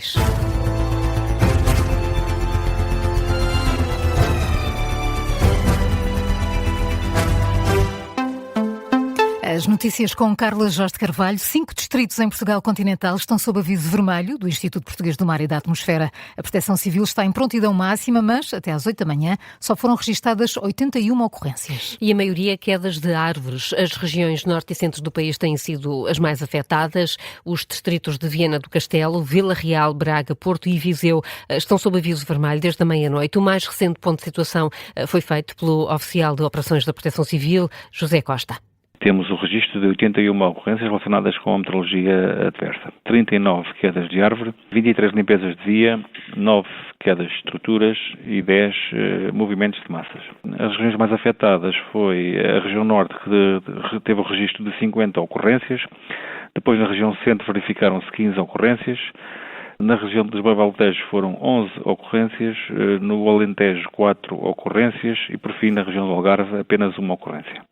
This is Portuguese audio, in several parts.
Nacionais. As notícias com Carla Jorge de Carvalho. 5 distritos em Portugal continental estão sob aviso vermelho do Instituto Português do Mar e da Atmosfera. A Proteção Civil está em prontidão máxima, mas até às 8 da manhã só foram registadas 81 ocorrências. E a maioria quedas de árvores. As regiões norte e centro do país têm sido as mais afetadas. Os distritos de Viana do Castelo, Vila Real, Braga, Porto e Viseu estão sob aviso vermelho desde a meia-noite. O mais recente ponto de situação foi feito pelo oficial de Operações da Proteção Civil, José Costa. Temos o registro de 81 ocorrências relacionadas com a meteorologia adversa. 39 quedas de árvore, 23 limpezas de via, 9 quedas de estruturas e 10 movimentos de massas. As regiões mais afetadas foi a região norte, que teve o registro de 50 ocorrências. Depois, na região centro, verificaram-se 15 ocorrências. Na região de Lisboa e Alentejo foram 11 ocorrências, no Alentejo 4 ocorrências e, por fim, na região do Algarve, apenas uma ocorrência.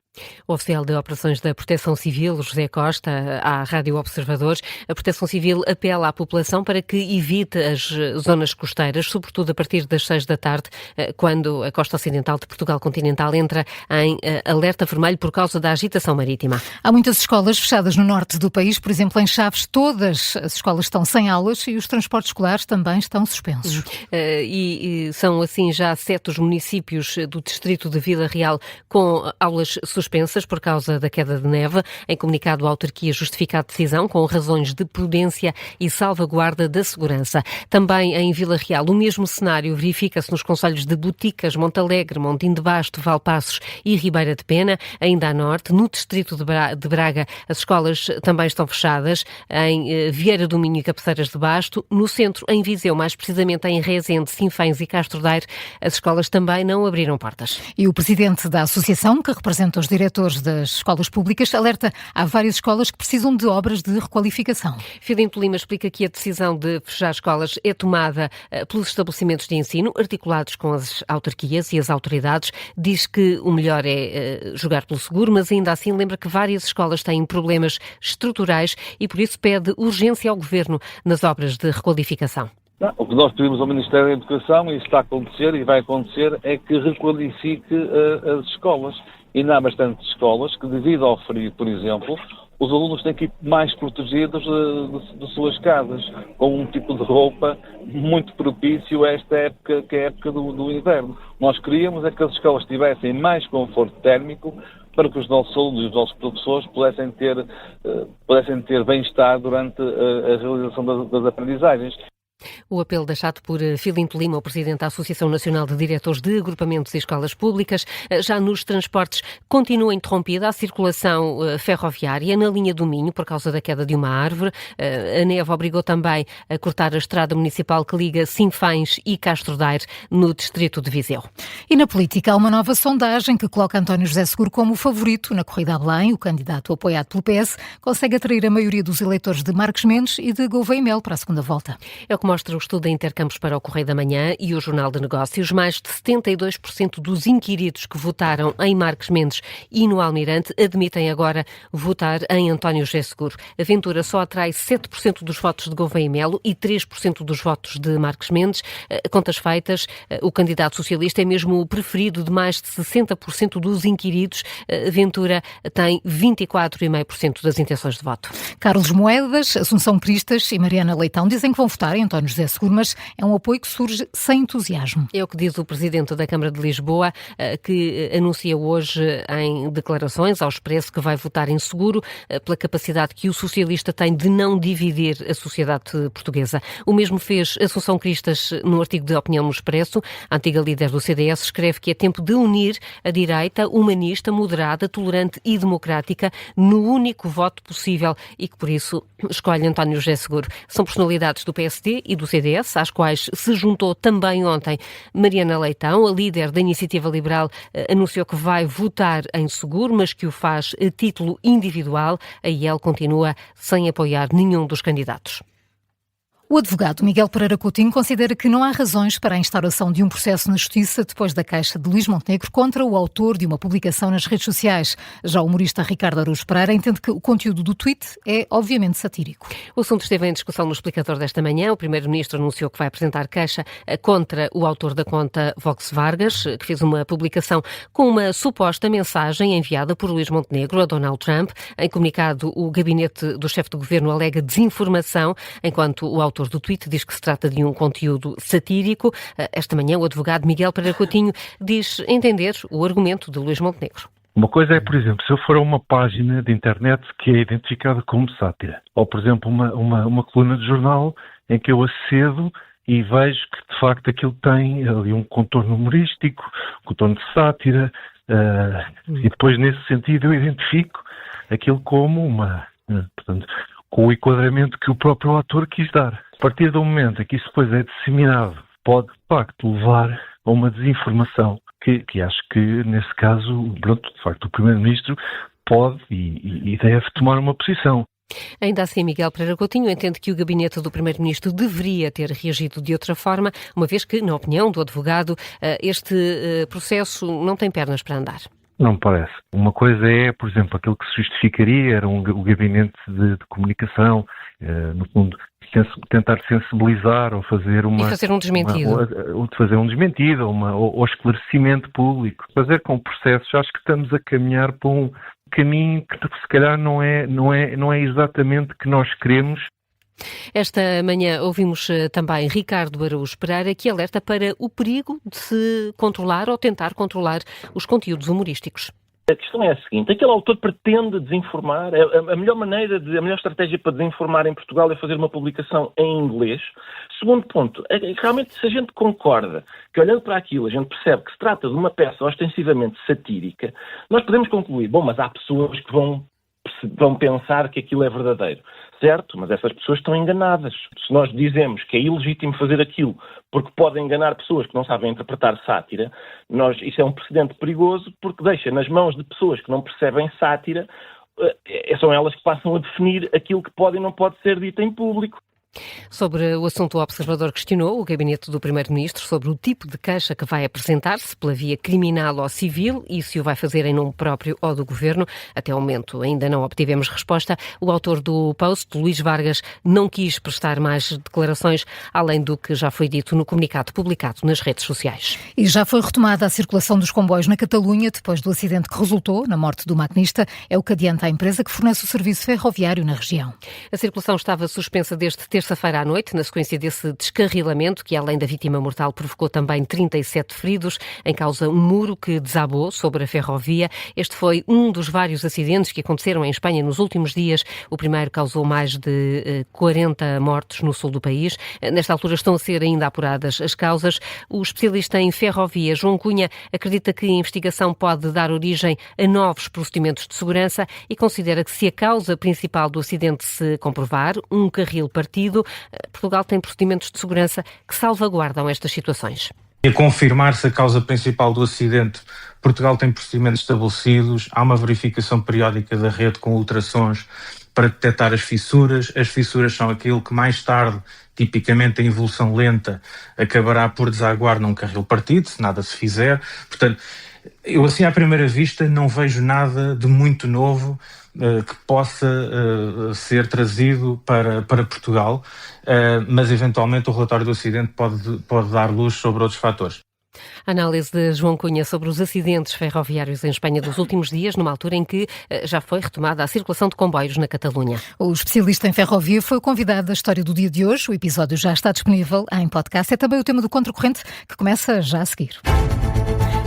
O oficial de Operações da Proteção Civil, José Costa, à Rádio Observadores, a Proteção Civil apela à população para que evite as zonas costeiras, sobretudo a partir das 6 da tarde, quando a costa ocidental de Portugal continental entra em alerta vermelho por causa da agitação marítima. Há muitas escolas fechadas no norte do país, por exemplo, em Chaves, todas as escolas estão sem aulas e os transportes escolares também estão suspensos. E são assim já 7 os municípios do distrito de Vila Real com aulas suspensas por causa da queda de neve. Em comunicado, a autarquia justifica a decisão com razões de prudência e salvaguarda da segurança. Também em Vila Real, o mesmo cenário verifica-se nos concelhos de Boticas, Montalegre, Montim de Basto, Valpaços e Ribeira de Pena. Ainda a norte, no distrito de Braga, as escolas também estão fechadas. Em Vieira do Minho e Cabeceiras de Basto. No centro, em Viseu, mais precisamente em Rezende, Sinfãs e Castro Daire, as escolas também não abriram portas. E o presidente da associação, que representa os diretores das escolas públicas, alerta há várias escolas que precisam de obras de requalificação. Filipe Lima explica que a decisão de fechar escolas é tomada pelos estabelecimentos de ensino, articulados com as autarquias e as autoridades. Diz que o melhor é jogar pelo seguro, mas ainda assim lembra que várias escolas têm problemas estruturais e por isso pede urgência ao Governo nas obras de requalificação. O que nós pedimos ao Ministério da Educação, e isso está a acontecer e vai acontecer, é que requalifique as escolas. E ainda há bastantes escolas que, devido ao frio, por exemplo, os alunos têm que ir mais protegidos de suas casas, com um tipo de roupa muito propício a esta época, que é a época do inverno. Nós queríamos é que as escolas tivessem mais conforto térmico para que os nossos alunos e os nossos professores pudessem ter bem-estar durante a realização das aprendizagens. O apelo deixado por Filipe Lima, o presidente da Associação Nacional de Diretores de Agrupamentos e Escolas Públicas. Já nos transportes continua interrompida a circulação ferroviária na linha do Minho por causa da queda de uma árvore. A neve obrigou também a cortar a estrada municipal que liga Sinfãs e Castro Daire no distrito de Viseu. E na política há uma nova sondagem que coloca António José Seguro como o favorito na corrida a Belém. O candidato apoiado pelo PS consegue atrair a maioria dos eleitores de Marcos Mendes e de Gouveia e Melo para a segunda volta. É o que mostra o estudo de Intercampos para o Correio da Manhã e o Jornal de Negócios. Mais de 72% dos inquiridos que votaram em Marcos Mendes e no Almirante admitem agora votar em António José Seguro. A Ventura só atrai 7% dos votos de Gouveia e Melo e 3% dos votos de Marcos Mendes. Contas feitas, o candidato socialista é mesmo o preferido de mais de 60% dos inquiridos. A Ventura tem 24,5% das intenções de voto. Carlos Moedas, Assunção Cristas e Mariana Leitão dizem que vão votar em António José Seguro, mas é um apoio que surge sem entusiasmo. É o que diz o presidente da Câmara de Lisboa, que anuncia hoje em declarações ao Expresso que vai votar em Seguro pela capacidade que o socialista tem de não dividir a sociedade portuguesa. O mesmo fez Assunção Cristas no artigo de opinião no Expresso. A antiga líder do CDS escreve que é tempo de unir a direita humanista, moderada, tolerante e democrática no único voto possível e que, por isso, escolhe António José Seguro. São personalidades do PSD e do CDS, às quais se juntou também ontem Mariana Leitão. A líder da Iniciativa Liberal anunciou que vai votar em Seguro, mas que o faz a título individual. A IEL continua sem apoiar nenhum dos candidatos. O advogado Miguel Pereira Coutinho considera que não há razões para a instauração de um processo na Justiça depois da queixa de Luís Montenegro contra o autor de uma publicação nas redes sociais. Já o humorista Ricardo Araújo Pereira entende que o conteúdo do tweet é obviamente satírico. O assunto esteve em discussão no Explicador desta manhã. O Primeiro-Ministro anunciou que vai apresentar queixa contra o autor da conta Vox Vargas, que fez uma publicação com uma suposta mensagem enviada por Luís Montenegro a Donald Trump. Em comunicado, o gabinete do chefe do governo alega desinformação, enquanto o autor do tweet diz que se trata de um conteúdo satírico. Esta manhã, o advogado Miguel Pereira Coutinho diz entender o argumento de Luís Montenegro. Uma coisa é, por exemplo, se eu for a uma página de internet que é identificada como sátira, ou, por exemplo, uma coluna de jornal em que eu acedo e vejo que, de facto, aquilo tem ali um contorno humorístico, um contorno de sátira, e depois, nesse sentido, eu identifico aquilo como portanto, com o enquadramento que o próprio autor quis dar. A partir do momento em que isso depois é disseminado, pode, de facto, levar a uma desinformação, que acho que, nesse caso, pronto, de facto, o Primeiro-Ministro pode e deve tomar uma posição. Ainda assim, Miguel Pereira Coutinho entende que o gabinete do Primeiro-Ministro deveria ter reagido de outra forma, uma vez que, na opinião do advogado, este processo não tem pernas para andar. Não me parece. Uma coisa é, por exemplo, aquilo que se justificaria era o gabinete de comunicação, no fundo, tentar sensibilizar ou fazer E fazer um desmentido. Fazer um desmentido ou esclarecimento público. Fazer com processos, acho que estamos a caminhar para um caminho que se calhar não é exatamente que nós queremos. Esta manhã ouvimos também Ricardo Araújo Pereira, que alerta para o perigo de se controlar ou tentar controlar os conteúdos humorísticos. A questão é a seguinte: aquele autor pretende desinformar. A melhor estratégia para desinformar em Portugal é fazer uma publicação em inglês. Segundo ponto, realmente, se a gente concorda que, olhando para aquilo, a gente percebe que se trata de uma peça ostensivamente satírica, nós podemos concluir, mas há pessoas que vão pensar que aquilo é verdadeiro. Certo, mas essas pessoas estão enganadas. Se nós dizemos que é ilegítimo fazer aquilo porque pode enganar pessoas que não sabem interpretar sátira, isso é um precedente perigoso porque deixa nas mãos de pessoas que não percebem sátira, são elas que passam a definir aquilo que pode e não pode ser dito em público. Sobre o assunto, o Observador questionou o gabinete do Primeiro-Ministro sobre o tipo de queixa que vai apresentar-se pela via criminal ou civil e se o vai fazer em nome próprio ou do Governo. Até ao momento ainda não obtivemos resposta. O autor do post, Luís Vargas, não quis prestar mais declarações, além do que já foi dito no comunicado publicado nas redes sociais. E já foi retomada a circulação dos comboios na Catalunha depois do acidente que resultou na morte do maquinista. É o que adianta a empresa que fornece o serviço ferroviário na região. A circulação estava suspensa desde terça-feira à noite, na sequência desse descarrilamento, que além da vítima mortal provocou também 37 feridos, em causa um muro que desabou sobre a ferrovia. Este foi um dos vários acidentes que aconteceram em Espanha nos últimos dias. O primeiro causou mais de 40 mortos no sul do país. Nesta altura estão a ser ainda apuradas as causas. O especialista em ferrovia, João Cunha, acredita que a investigação pode dar origem a novos procedimentos de segurança e considera que, se a causa principal do acidente se comprovar, um carril partido, Portugal tem procedimentos de segurança que salvaguardam estas situações. A confirmar-se a causa principal do acidente, Portugal tem procedimentos estabelecidos, há uma verificação periódica da rede com ultrassons para detectar as fissuras. As fissuras são aquilo que mais tarde, tipicamente em evolução lenta, acabará por desaguar num carril partido, se nada se fizer. Portanto, eu assim à primeira vista não vejo nada de muito novo que possa ser trazido para Portugal, mas eventualmente o relatório do acidente pode dar luz sobre outros fatores. A análise de João Cunha sobre os acidentes ferroviários em Espanha dos últimos dias, numa altura em que já foi retomada a circulação de comboios na Catalunha. O especialista em ferrovia foi o convidado da história do dia de hoje. O episódio já está disponível em podcast. É também o tema do Contracorrente, que começa já a seguir.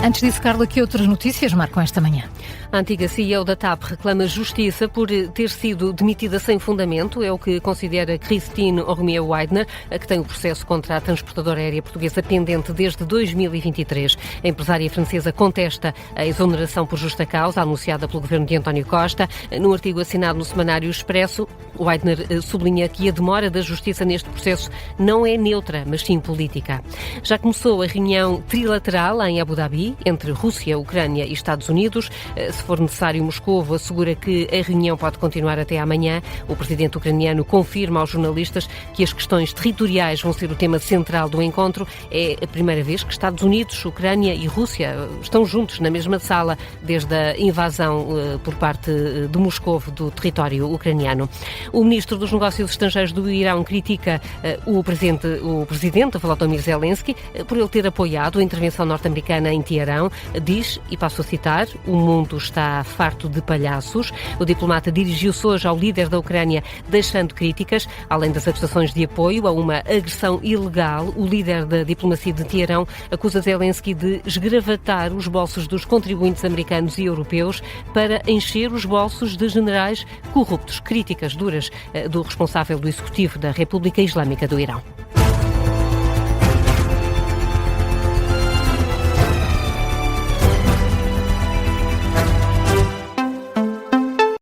Antes disso, Carla, que outras notícias marcam esta manhã? A antiga CEO da TAP reclama justiça por ter sido demitida sem fundamento. É o que considera Christine Auriemont-Widener, que tem o processo contra a transportadora aérea portuguesa pendente desde 2023. A empresária francesa contesta a exoneração por justa causa anunciada pelo governo de António Costa. Num artigo assinado no Semanário Expresso, Widener sublinha que a demora da justiça neste processo não é neutra, mas sim política. Já começou a reunião trilateral em Abu Dhabi entre Rússia, Ucrânia e Estados Unidos. se for necessário, Moscovo assegura que a reunião pode continuar até amanhã. O presidente ucraniano confirma aos jornalistas que as questões territoriais vão ser o tema central do encontro. É a primeira vez que Estados Unidos, Ucrânia e Rússia estão juntos na mesma sala desde a invasão por parte de Moscovo do território ucraniano. O ministro dos Negócios Estrangeiros do Irão critica o presidente Volodymyr Zelensky por ele ter apoiado a intervenção norte-americana em Teherão. Diz, e passo a citar, o mundo está farto de palhaços. O diplomata dirigiu-se hoje ao líder da Ucrânia, deixando críticas, além das acusações de apoio a uma agressão ilegal. O líder da diplomacia de Teherão acusa Zelensky de esgravatar os bolsos dos contribuintes americanos e europeus para encher os bolsos de generais corruptos. Críticas duras do responsável do Executivo da República Islâmica do Irão.